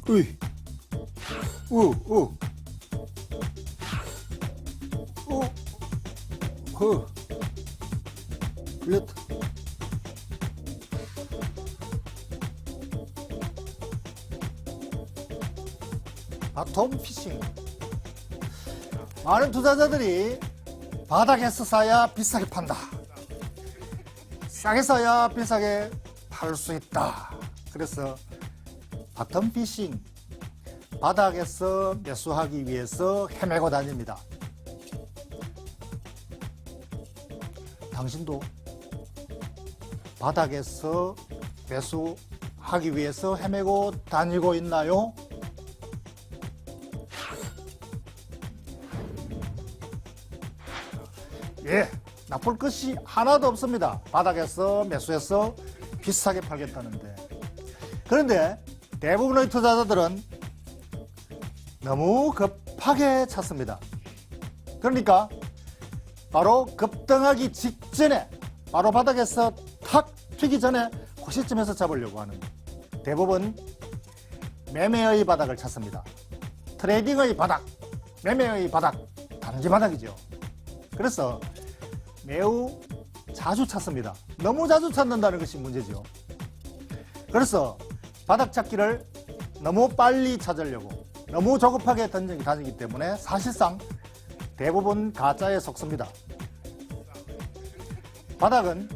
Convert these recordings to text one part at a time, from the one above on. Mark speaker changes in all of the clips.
Speaker 1: 으이, 걸렸다. 바텀 피싱. 많은 투자자들이 바닥에서 사야 비싸게 판다. 싸게 사야 비싸게 팔 수 있다. 그래서 바텀 피싱, 바닥에서 매수하기 위해서 헤매고 다닙니다. 당신도 바닥에서 매수하기 위해서 헤매고 다니고 있나요? 예, 나쁠 것이 하나도 없습니다. 바닥에서 매수해서 비싸게 팔겠다는데. 그런데 대부분의 투자자들은 너무 급하게 찼습니다. 그러니까 바로 급등하기 직전에, 바로 바닥에서 탁 튀기 전에 그 시점에서 잡으려고 하는, 대부분 매매의 바닥을 찾습니다. 트레이딩의 바닥, 매매의 바닥, 단기 바닥이죠. 그래서 매우 자주 찾습니다. 너무 자주 찾는다는 것이 문제죠. 그래서 바닥 찾기를 너무 빨리 찾으려고 너무 조급하게 다니기 때문에 사실상 대부분 가짜에 속습니다. 바닥은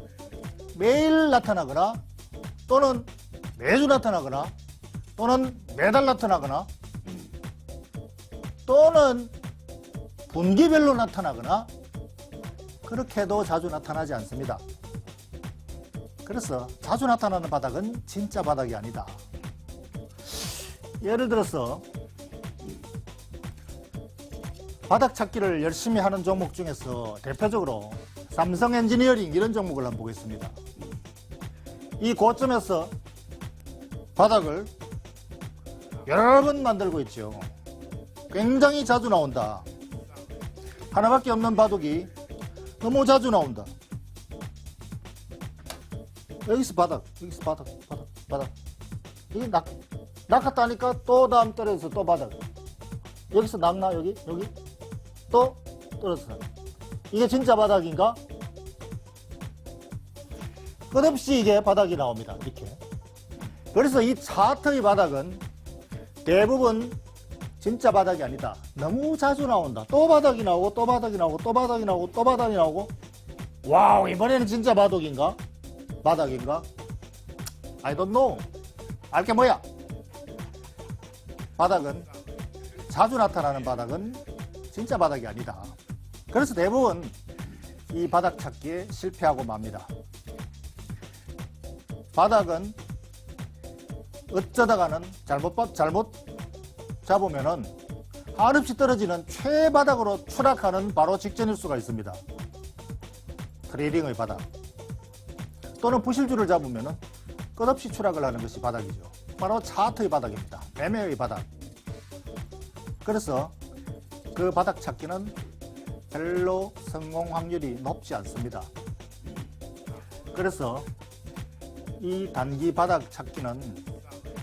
Speaker 1: 매일 나타나거나 또는 매주 나타나거나 또는 매달 나타나거나 또는 분기별로 나타나거나 그렇게도 자주 나타나지 않습니다. 그래서 자주 나타나는 바닥은 진짜 바닥이 아니다. 예를 들어서 바닥 찾기를 열심히 하는 종목 중에서 대표적으로 삼성 엔지니어링 이런 종목을 한번 보겠습니다. 이 고점에서 바닥을 여러 번 만들고 있죠. 굉장히 자주 나온다. 하나밖에 없는 바닥이 너무 자주 나온다. 여기서 바닥, 여기서 바닥. 여기 낙하다니까 또 다음 떨어져서 또 바닥. 여기서 낙나, 여기 또 떨어져서. 이게 진짜 바닥인가? 끝없이 이게 바닥이 나옵니다. 이렇게. 그래서 이 차트의 바닥은 대부분 진짜 바닥이 아니다. 너무 자주 나온다. 또 바닥이 나오고 또 바닥이 나오고 또 바닥이 나오고 또 바닥이 나오고. 와우, 이번에는 진짜 바닥인가? I don't know. 알게 뭐야? 바닥은, 자주 나타나는 바닥은 진짜 바닥이 아니다. 그래서 대부분 이 바닥 찾기에 실패하고 맙니다. 바닥은 어쩌다가는 잘못 잡으면은 한없이 떨어지는 최바닥으로 추락하는 바로 직전일 수가 있습니다. 트레이딩의 바닥. 또는 부실주를 잡으면은 끝없이 추락을 하는 것이 바닥이죠. 바로 차트의 바닥입니다. 매매의 바닥. 그래서 그 바닥 찾기는 별로 성공 확률이 높지 않습니다. 그래서 이 단기 바닥 찾기는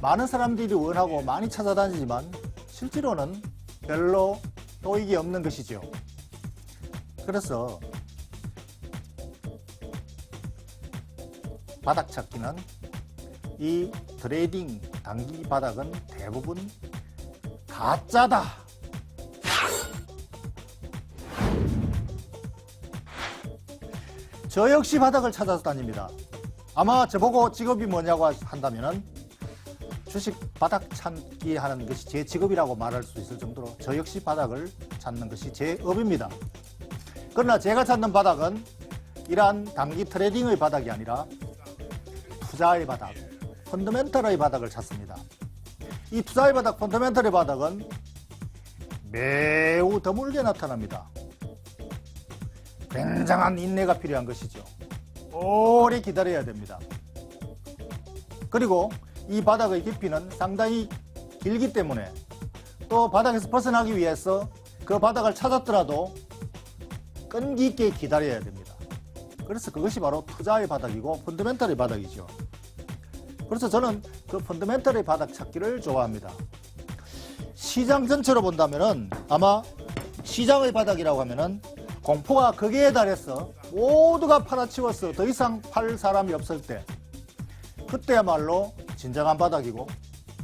Speaker 1: 많은 사람들이 원하고 많이 찾아다니지만 실제로는 별로 도익이 없는 것이죠. 그래서 바닥 찾기는, 이 트레이딩 단기 바닥은 대부분 가짜다. 저 역시 바닥을 찾아서 다닙니다. 아마 저보고 직업이 뭐냐고 한다면은 주식 바닥 찾기 하는 것이 제 직업이라고 말할 수 있을 정도로 저 역시 바닥을 찾는 것이 제 업입니다. 그러나 제가 찾는 바닥은 이러한 단기 트레이딩의 바닥이 아니라 투자의 바닥, 펀더멘털의 바닥을 찾습니다. 이 투자의 바닥, 펀더멘털의 바닥은 매우 드물게 나타납니다. 굉장한 인내가 필요한 것이죠. 오래 기다려야 됩니다. 그리고 이 바닥의 깊이는 상당히 길기 때문에 또 바닥에서 벗어나기 위해서 그 바닥을 찾았더라도 끈기 있게 기다려야 됩니다. 그래서 그것이 바로 투자의 바닥이고 펀더멘털의 바닥이죠. 그래서 저는 그 펀더멘털의 바닥 찾기를 좋아합니다. 시장 전체로 본다면은 아마 시장의 바닥이라고 하면은 공포가 극에 달해서 모두가 팔아치웠어. 더 이상 팔 사람이 없을 때. 그때야말로 진정한 바닥이고,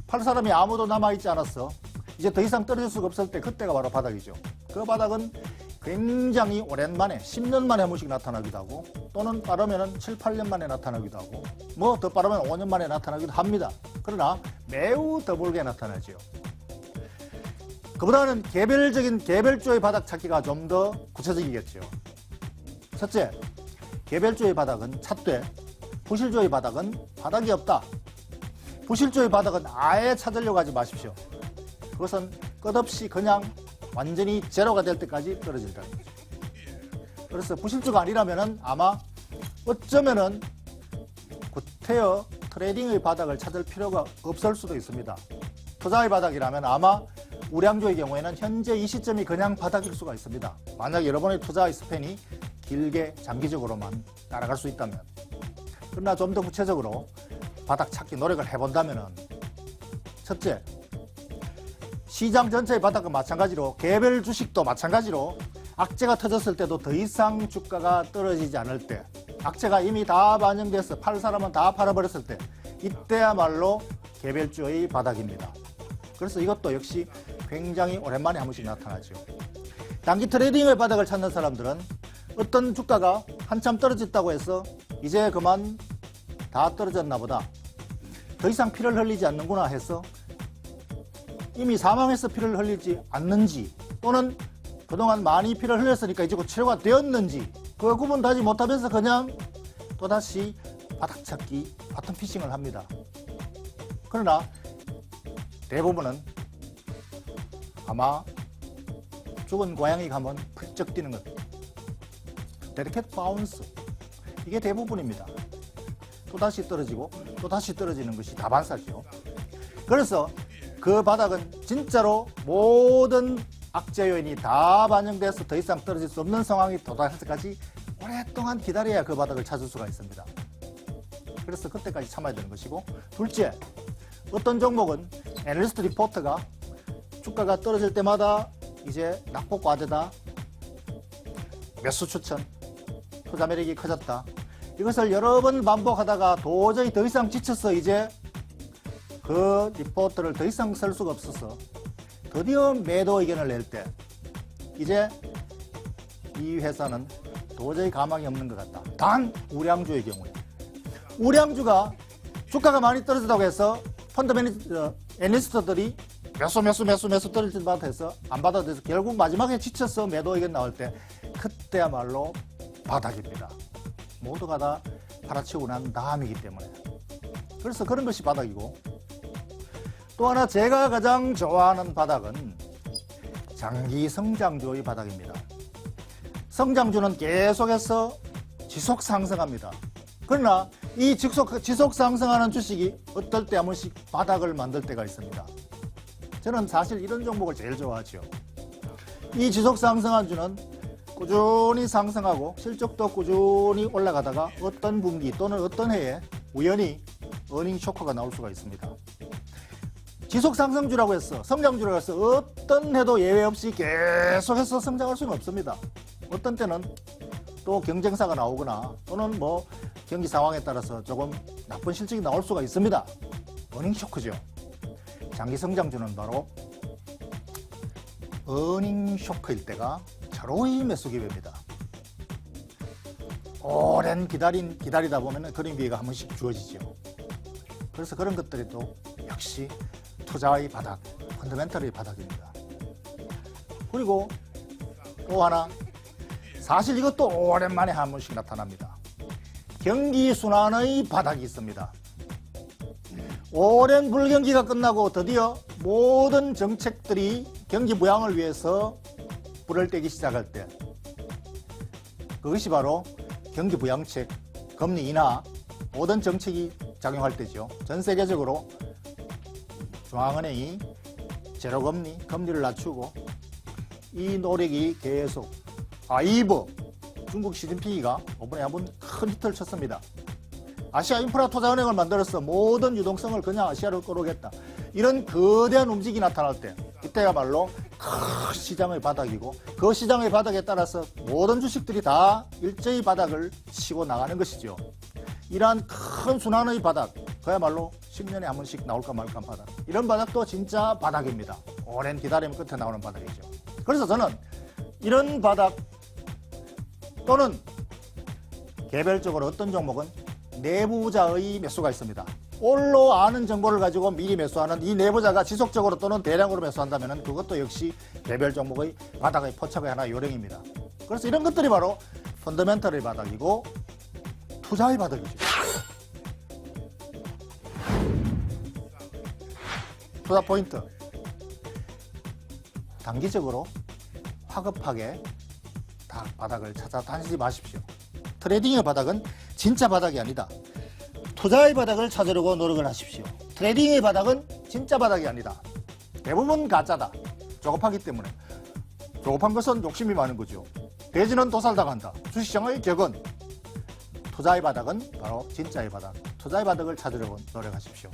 Speaker 1: 팔 사람이 아무도 남아있지 않았어. 이제 더 이상 떨어질 수가 없을 때, 그때가 바로 바닥이죠. 그 바닥은 굉장히 오랜만에 10년 만에 한 번씩 나타나기도 하고, 또는 빠르면 7, 8년 만에 나타나기도 하고, 뭐 더 빠르면 5년 만에 나타나기도 합니다. 그러나 매우 드물게 나타나죠. 그보다는 개별주의 바닥 찾기가 좀 더 구체적이겠죠. 첫째, 개별주의 바닥은 찾되 부실주의 바닥은 바닥이 없다. 부실주의 바닥은 아예 찾으려고 하지 마십시오. 그것은 끝없이 그냥 완전히 제로가 될 때까지 떨어진다는 거죠. 그래서 부실주가 아니라면은 아마 어쩌면은 구태여 트레이딩의 바닥을 찾을 필요가 없을 수도 있습니다. 투자의 바닥이라면 아마 우량주의 경우에는 현재 이 시점이 그냥 바닥일 수가 있습니다. 만약 여러분의 투자의 스팬이 길게 장기적으로만 따라갈 수 있다면. 그러나 좀 더 구체적으로 바닥 찾기 노력을 해본다면은, 첫째, 시장 전체의 바닥은 마찬가지로 개별 주식도 마찬가지로 악재가 터졌을 때도 더 이상 주가가 떨어지지 않을 때, 악재가 이미 다 반영돼서 팔 사람은 다 팔아버렸을 때, 이때야말로 개별주의 바닥입니다. 그래서 이것도 역시 굉장히 오랜만에 한 번씩 나타나죠. 단기 트레이딩의 바닥을 찾는 사람들은 어떤 주가가 한참 떨어졌다고 해서 이제 그만 다 떨어졌나 보다, 더 이상 피를 흘리지 않는구나 해서 이미 사망해서 피를 흘리지 않는지, 또는 그동안 많이 피를 흘렸으니까 이제 곧 치료가 되었는지 그 구분하지 못하면서 그냥 또다시 바닥 찾기, 바텀 피싱을 합니다. 그러나 대부분은 아마 죽은 고양이 가면 펄쩍 뛰는 것, 데리켓 바운스, 이게 대부분입니다. 또다시 떨어지고 또다시 떨어지는 것이 다반사죠. 그래서 그 바닥은 진짜로 모든 악재 요인이 다 반영돼서 더 이상 떨어질 수 없는 상황이 도달할 때까지 오랫동안 기다려야 그 바닥을 찾을 수가 있습니다. 그래서 그때까지 참아야 되는 것이고, 둘째, 어떤 종목은 애널리스트 리포트가 주가가 떨어질 때마다 이제 낙폭 과대다, 매수 추천, 투자 매력이 커졌다, 이것을 여러 번 반복하다가 도저히 더 이상 지쳐서 이제 그 리포트를 더 이상 쓸 수가 없어서 드디어 매도 의견을 낼 때, 이제 이 회사는 도저히 가망이 없는 것 같다. 단 우량주의 경우에, 우량주가 주가가 많이 떨어진다고 해서 펀드 애널리스트들이 매수 떨어질 때마다 해서 안 받아들여서 결국 마지막에 지쳐서 매도 의견 나올 때, 그때야말로 바닥입니다. 모두가 다 팔아치우고 난 다음이기 때문에. 그래서 그런 것이 바닥이고, 또 하나 제가 가장 좋아하는 바닥은 장기 성장주의 바닥입니다. 성장주는 계속해서 지속 상승합니다. 그러나 이 지속 상승하는 주식이 어떨 때 한 번씩 바닥을 만들 때가 있습니다. 저는 사실 이런 종목을 제일 좋아하죠. 이 지속 상승한 주는 꾸준히 상승하고 실적도 꾸준히 올라가다가 어떤 분기 또는 어떤 해에 우연히 어닝 쇼크가 나올 수가 있습니다. 지속 상승주라고 해서, 성장주라고 해서 어떤 해도 예외 없이 계속해서 성장할 수는 없습니다. 어떤 때는 또 경쟁사가 나오거나 또는 뭐 경기 상황에 따라서 조금 나쁜 실적이 나올 수가 있습니다. 어닝 쇼크죠. 장기 성장주는 바로 어닝 쇼크일 때가 절호의 매수 기회입니다. 오랜 기다리다 보면 그런 기회가 한 번씩 주어지죠. 그래서 그런 것들이 또 역시 투자의 바닥, 펀더멘털의 바닥입니다. 그리고 또 하나, 사실 이것도 오랜만에 한 번씩 나타납니다. 경기 순환의 바닥이 있습니다. 오랜 불경기가 끝나고 드디어 모든 정책들이 경기 부양을 위해서 불을 떼기 시작할 때, 그것이 바로 경기 부양책, 금리 인하, 모든 정책이 작용할 때죠. 전 세계적으로 중앙은행이 제로금리, 금리를 낮추고 이 노력이 계속, 아이브, 중국 시진핑이가 이번에 한번 큰 히트를 쳤습니다. 아시아 인프라 투자은행을 만들어서 모든 유동성을 그냥 아시아로 끌어오겠다. 이런 거대한 움직임이 나타날 때 이때야말로 큰 시장의 바닥이고 그 시장의 바닥에 따라서 모든 주식들이 다 일제히 바닥을 치고 나가는 것이죠. 이러한 큰 순환의 바닥, 그야말로 10년에 한 번씩 나올까 말까 한 바닥. 이런 바닥도 진짜 바닥입니다. 오랜 기다림 끝에 나오는 바닥이죠. 그래서 저는 이런 바닥 또는 개별적으로 어떤 종목은 내부자의 매수가 있습니다. 올로 아는 정보를 가지고 미리 매수하는 이 내부자가 지속적으로 또는 대량으로 매수한다면 그것도 역시 개별 종목의 바닥의 포착의 하나 요령입니다. 그래서 이런 것들이 바로 펀더멘털의 바닥이고 투자의 바닥이죠. 투자 포인트. 단기적으로 화급하게 다 바닥을 찾아다니지 마십시오. 트레이딩의 바닥은 진짜 바닥이 아니다. 투자의 바닥을 찾으려고 노력을 하십시오. 트레이딩의 바닥은 진짜 바닥이 아니다. 대부분 가짜다. 조급하기 때문에. 조급한 것은 욕심이 많은 거죠. 돼지는 도살당한다. 주식시장의 격은. 투자의 바닥은 바로 진짜의 바닥. 투자의 바닥을 찾으려고 노력하십시오.